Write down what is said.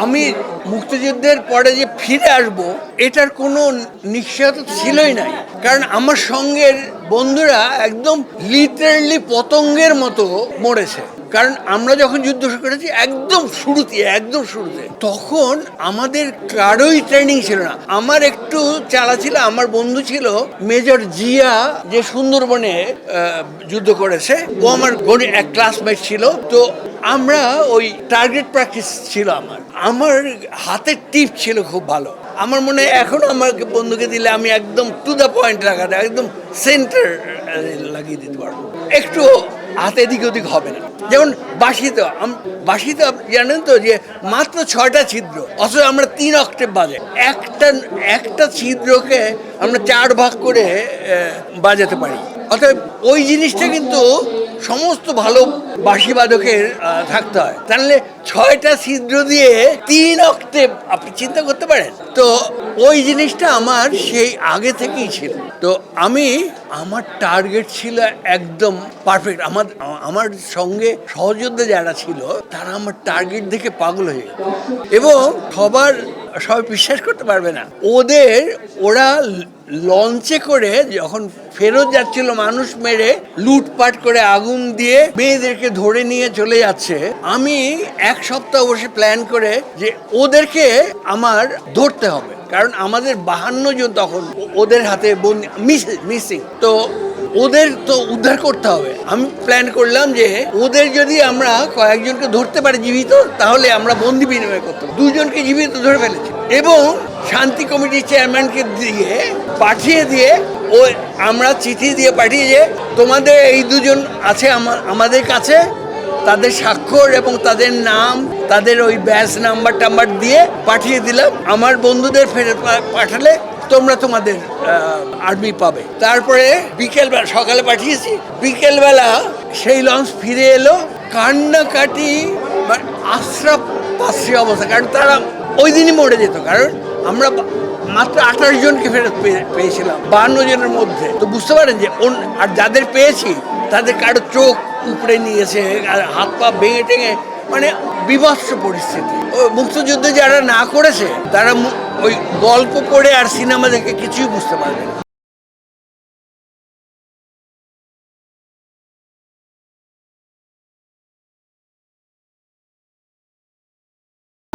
আমি মুক্তিযুদ্ধের পরে যে ফিরে আসব এটার কোনো নিশ্চয়তা ছিলই নাই, কারণ আমার সঙ্গের বন্ধুরা একদম লিটারালি পতঙ্গের মতো মরেছে। কারণ আমরা যখন যুদ্ধ শুরু করেছি একদম শুরুতে তখন আমাদের কারোই ট্রেনিং ছিল না। আমার একটু চালা ছিল, আমার বন্ধু ছিল মেজর জিয়া, যে সুন্দরবনে যুদ্ধ করেছে, ও আমার এক ক্লাসমেট ছিল। তো আমরা ওই টার্গেট প্র্যাকটিস ছিল। আমার হাতের টিপ ছিল খুব ভালো। আমার মনে হয় এখনো আমাকে বন্ধুকে দিলে আমি একদম টু দ্য পয়েন্ট লাগাতে, একদম সেন্টার লাগিয়ে দিতে পারবো, একটু হাতে এদিক ওদিক হবে না। যেমন বাঁশিতে জানেন তো যে মাত্র 6টা ছিদ্র, অথচ আমরা 3 অক্টেভ বাজে। একটা ছিদ্রকে আমরা 4 ভাগ করে বাজাতে পারি। অর্থাৎ ওই জিনিসটা কিন্তু সমস্ত ভালো বাঁশি বাদকের থাকতে হয়। তাহলে 6টা ছিদ্র দিয়ে 3 অক্টেভ, আপনি চিন্তা করতে পারেন। তো ওই জিনিসটা আমার সেই আগে থেকেই ছিল। তো আমার টার্গেট ছিল একদম পারফেক্ট। আমার সঙ্গে সহযোদ্ধা যারা ছিল তারা আমার টার্গেট দেখে পাগল হয়ে গেল, এবং সবাই বিশ্বাস করতে পারবে না, ওরা লঞ্চে করে যখন ফেরত যাচ্ছিল, মানুষ মেরে লুটপাট করে আগুন দিয়ে মেয়েদেরকে ধরে নিয়ে চলে যাচ্ছে, আমি 1 সপ্তাহ বসে প্ল্যান করে যে ওদেরকে আমার ধরতে হবে, কারণ আমাদের 52 জন তখন ওদের হাতে মিসিং। তো ওদের তো উদ্ধার করতে হবে। আমি প্ল্যান করলাম যে ওদের যদি আমরা কয়েকজনকে ধরতে পারি জীবিত, তাহলে আমরা বন্দি বিনিময় করতে পারি। 2 জনকে জীবিত ধরে ফেলেছি, এবং শান্তি কমিটির চেয়ারম্যানকে পাঠিয়ে দিয়ে আমরা চিঠি দিয়ে পাঠিয়ে যে তোমাদের এই 2 জন আছে আমাদের কাছে, তাদের স্বাক্ষর এবং তাদের নাম, তাদের ওই ব্যাচ নাম্বার দিয়ে পাঠিয়ে দিলাম। আমার বন্ধুদের ফেরত পাঠালে তোমরা তোমাদের আর্মি পাবে। তারপরে সকালে পাঠিয়েছি, বিকেলবেলা সেই লঞ্চ ফিরে এলো, কান্নাকাটি, আশ্রাপ পাশ্রী অবস্থা। কারণ তারা ওই দিনই মরে যেত, কারণ আমরা মাত্র 28 জনকে ফেরত পেয়েছিলাম 52 জনের মধ্যে। তো বুঝতে পারেন যে আর যাদের পেয়েছি তাদের কারো চোখ উপড়ে নিয়েছে, আর হাত পা ভেঙে টেঙে, মানে বিভৎস পরিস্থিতি। মুক্তিযুদ্ধে যারা না করেছে তারা ওই গল্প পড়ে আর সিনেমা দেখে কিছুই বুঝতে পারবে না।